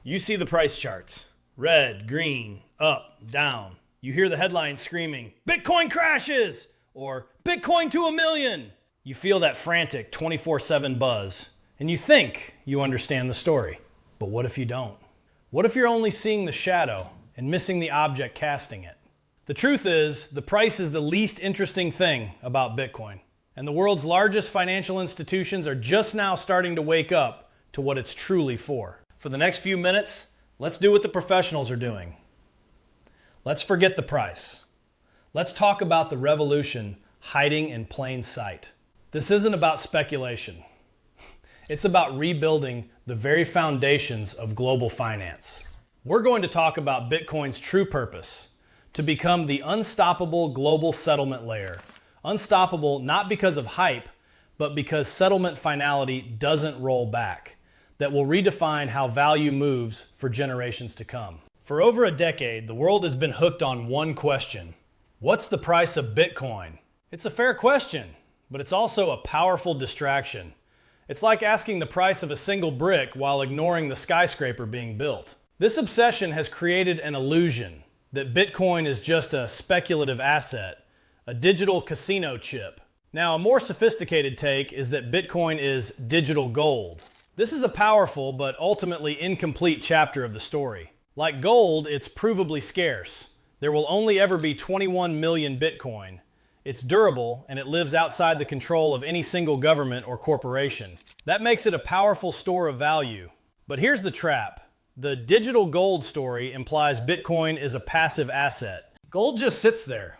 You see the price charts. Red, green, up, down. You hear the headlines screaming, Bitcoin crashes! Or Bitcoin to 1,000,000! You feel that frantic 24/7 buzz, and you think you understand the story. But what if you don't? What if you're only seeing the shadow and missing the object casting it? The truth is, the price is the least interesting thing about Bitcoin. And the world's largest financial institutions are just now starting to wake up to what it's truly for. For the next few minutes, let's do what the professionals are doing. Let's forget the price. Let's talk about the revolution hiding in plain sight. This isn't about speculation. It's about rebuilding the very foundations of global finance. We're going to talk about Bitcoin's true purpose, to become the unstoppable global settlement layer. Unstoppable not because of hype, but because settlement finality doesn't roll back. That will redefine how value moves for generations to come. For over a decade, the world has been hooked on one question. What's the price of Bitcoin? It's a fair question, but it's also a powerful distraction. It's like asking the price of a single brick while ignoring the skyscraper being built. This obsession has created an illusion that Bitcoin is just a speculative asset, a digital casino chip. Now, a more sophisticated take is that Bitcoin is digital gold. This is a powerful but ultimately incomplete chapter of the story. Like gold, it's provably scarce. There will only ever be 21 million Bitcoin. It's durable, and it lives outside the control of any single government or corporation. That makes it a powerful store of value. But here's the trap. The digital gold story implies Bitcoin is a passive asset. Gold just sits there.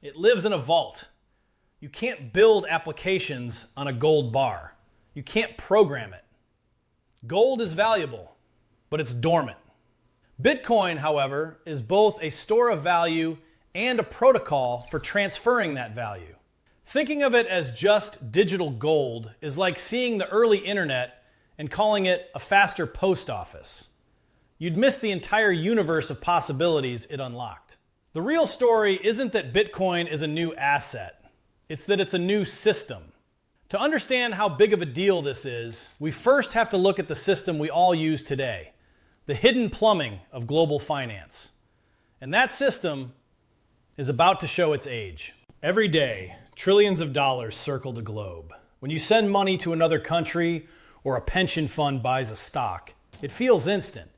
It lives in a vault. You can't build applications on a gold bar. You can't program it. Gold is valuable, but it's dormant. Bitcoin, however, is both a store of value and a protocol for transferring that value. Thinking of it as just digital gold is like seeing the early internet and calling it a faster post office. You'd miss the entire universe of possibilities it unlocked. The real story isn't that Bitcoin is a new asset. It's that it's a new system. To understand how big of a deal this is, we first have to look at the system we all use today, the hidden plumbing of global finance. And that system is about to show its age. Every day, trillions of dollars circle the globe. When you send money to another country or a pension fund buys a stock, it feels instant.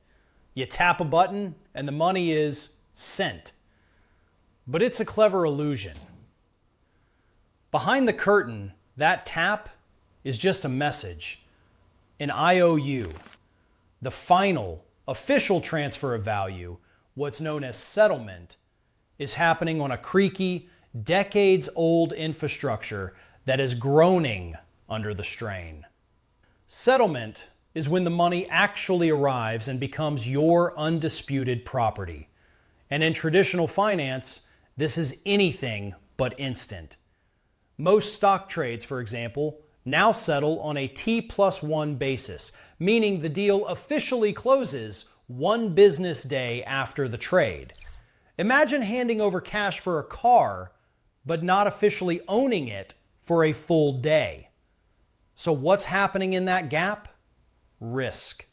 You tap a button and the money is sent. But it's a clever illusion. Behind the curtain, that tap is just a message, an IOU. The final, official transfer of value, what's known as settlement, is happening on a creaky, decades-old infrastructure that is groaning under the strain. Settlement is when the money actually arrives and becomes your undisputed property. And in traditional finance, this is anything but instant. Most stock trades, for example, now settle on a T+1 basis, meaning the deal officially closes one business day after the trade. Imagine handing over cash for a car, but not officially owning it for a full day. So what's happening in that gap? Risk.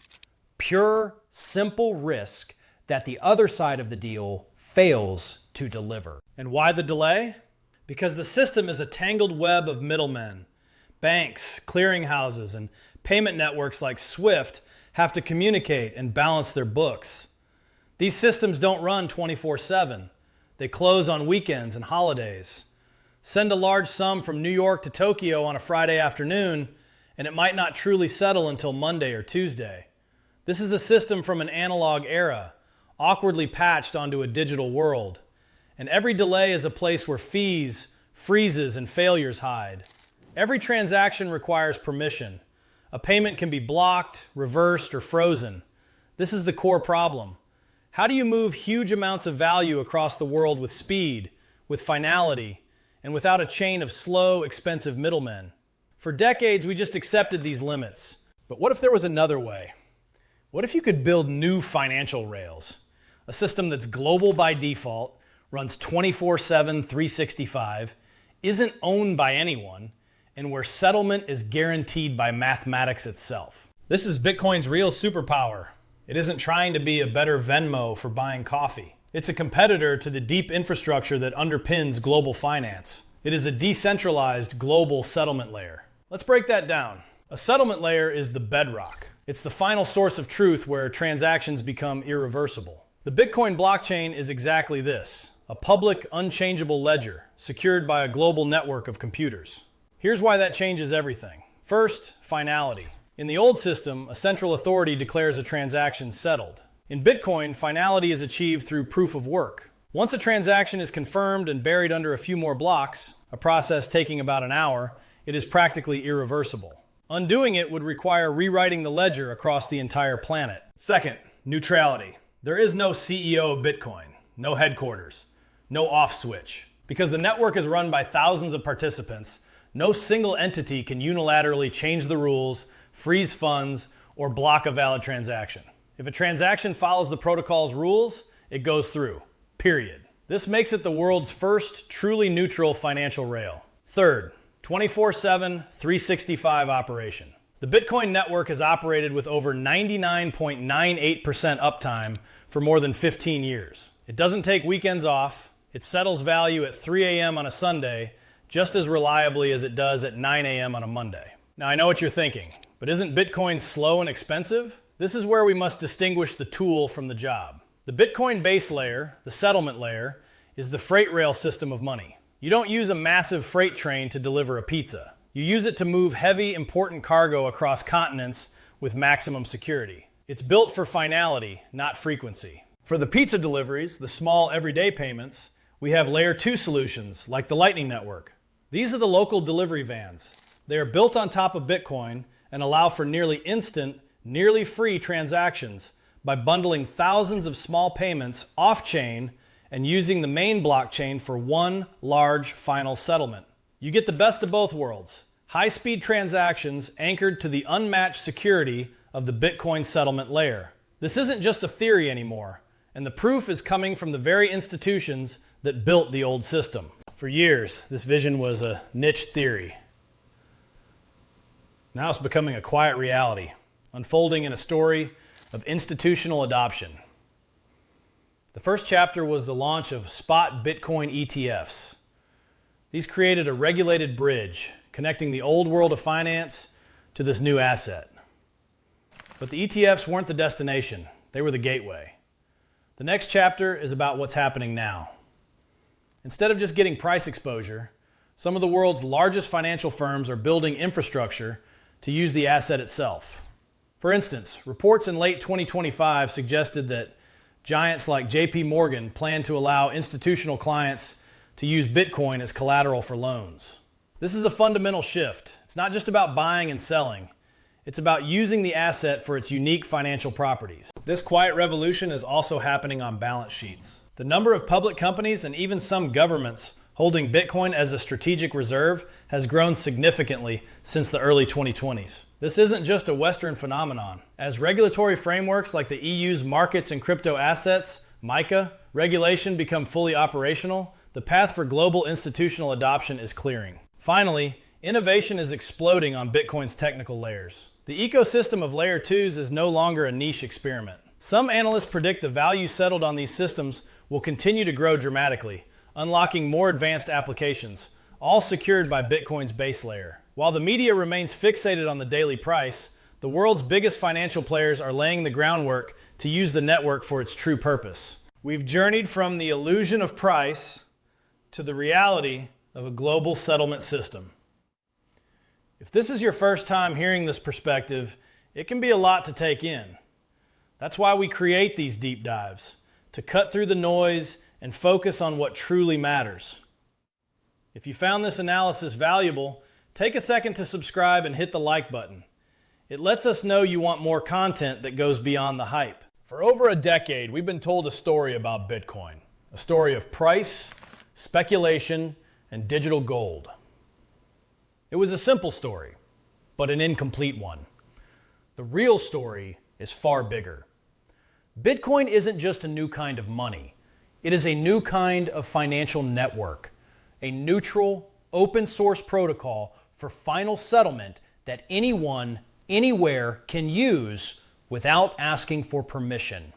Pure, simple risk that the other side of the deal fails to deliver. And why the delay? Because the system is a tangled web of middlemen. Banks, clearinghouses, and payment networks like SWIFT have to communicate and balance their books. These systems don't run 24/7. They close on weekends and holidays. Send a large sum from New York to Tokyo on a Friday afternoon, and it might not truly settle until Monday or Tuesday. This is a system from an analog era, awkwardly patched onto a digital world. And every delay is a place where fees, freezes, and failures hide. Every transaction requires permission. A payment can be blocked, reversed, or frozen. This is the core problem. How do you move huge amounts of value across the world with speed, with finality, and without a chain of slow, expensive middlemen? For decades, we just accepted these limits. But what if there was another way? What if you could build new financial rails? A system that's global by default, runs 24/7, 365, isn't owned by anyone, and where settlement is guaranteed by mathematics itself. This is Bitcoin's real superpower, It isn't trying to be a better Venmo for buying coffee. It's a competitor to the deep infrastructure that underpins global finance. It is a decentralized global settlement layer. Let's break that down. A settlement layer is the bedrock. It's the final source of truth where transactions become irreversible. The Bitcoin blockchain is exactly this, a public, unchangeable ledger secured by a global network of computers. Here's why that changes everything. First, finality. In the old system, a central authority declares a transaction settled. In Bitcoin, finality is achieved through proof of work. Once a transaction is confirmed and buried under a few more blocks, a process taking about an hour, it is practically irreversible. Undoing it would require rewriting the ledger across the entire planet. Second, neutrality. There is no CEO of Bitcoin, no headquarters, no off switch. Because the network is run by thousands of participants, no single entity can unilaterally change the rules, freeze funds, or block a valid transaction. If a transaction follows the protocol's rules, it goes through, period. This makes it the world's first truly neutral financial rail. Third, 24/7, 365 operation. The Bitcoin network has operated with over 99.98% uptime for more than 15 years. It doesn't take weekends off. It settles value at 3 a.m. on a Sunday just as reliably as it does at 9 a.m. on a Monday. Now I know what you're thinking, but isn't Bitcoin slow and expensive? This is where we must distinguish the tool from the job. The Bitcoin base layer, the settlement layer, is the freight rail system of money. You don't use a massive freight train to deliver a pizza. You use it to move heavy, important cargo across continents with maximum security. It's built for finality, not frequency. For the pizza deliveries, the small everyday payments, we have layer 2 solutions like the Lightning Network. These are the local delivery vans. They are built on top of Bitcoin and allow for nearly instant, nearly free transactions by bundling thousands of small payments off-chain and using the main blockchain for one large final settlement. You get the best of both worlds, high-speed transactions anchored to the unmatched security of the Bitcoin settlement layer. This isn't just a theory anymore, and the proof is coming from the very institutions that built the old system. For years, this vision was a niche theory. Now it's becoming a quiet reality, unfolding in a story of institutional adoption. The first chapter was the launch of spot Bitcoin ETFs. These created a regulated bridge connecting the old world of finance to this new asset. But the ETFs weren't the destination, they were the gateway. The next chapter is about what's happening now. Instead of just getting price exposure, some of the world's largest financial firms are building infrastructure to use the asset itself. For instance, reports in late 2025 suggested that giants like JP Morgan plan to allow institutional clients to use Bitcoin as collateral for loans. This is a fundamental shift. It's not just about buying and selling. It's about using the asset for its unique financial properties. This quiet revolution is also happening on balance sheets. The number of public companies and even some governments holding Bitcoin as a strategic reserve has grown significantly since the early 2020s. This isn't just a Western phenomenon. As regulatory frameworks like the EU's Markets in Crypto Assets, MiCA, regulation become fully operational, the path for global institutional adoption is clearing. Finally, innovation is exploding on Bitcoin's technical layers. The ecosystem of Layer 2s is no longer a niche experiment. Some analysts predict the value settled on these systems will continue to grow dramatically, unlocking more advanced applications, all secured by Bitcoin's base layer. While the media remains fixated on the daily price, the world's biggest financial players are laying the groundwork to use the network for its true purpose. We've journeyed from the illusion of price to the reality of a global settlement system. If this is your first time hearing this perspective, it can be a lot to take in. That's why we create these deep dives, to cut through the noise and focus on what truly matters. If you found this analysis valuable, take a second to subscribe and hit the like button. It lets us know you want more content that goes beyond the hype. For over a decade, we've been told a story about Bitcoin, a story of price, speculation, and digital gold. It was a simple story, but an incomplete one. The real story is far bigger. Bitcoin isn't just a new kind of money. It is a new kind of financial network, a neutral, open source protocol for final settlement that anyone, anywhere can use without asking for permission.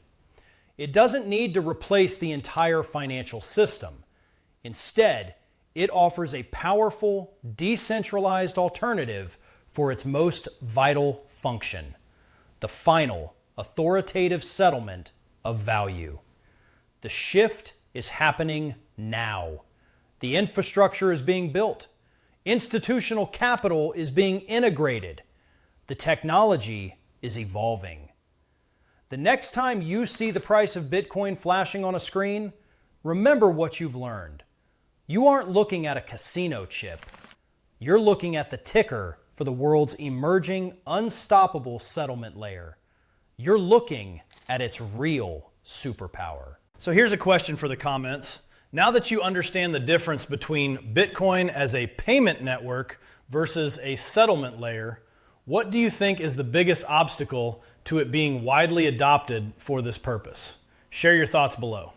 It doesn't need to replace the entire financial system. Instead, it offers a powerful, decentralized alternative for its most vital function: the final, authoritative settlement of value. The shift is happening now. The infrastructure is being built. Institutional capital is being integrated. The technology is evolving. The next time you see the price of Bitcoin flashing on a screen, remember what you've learned. You aren't looking at a casino chip. You're looking at the ticker for the world's emerging, unstoppable settlement layer. You're looking at its real superpower. So here's a question for the comments. Now that you understand the difference between Bitcoin as a payment network versus a settlement layer, what do you think is the biggest obstacle to it being widely adopted for this purpose? Share your thoughts below.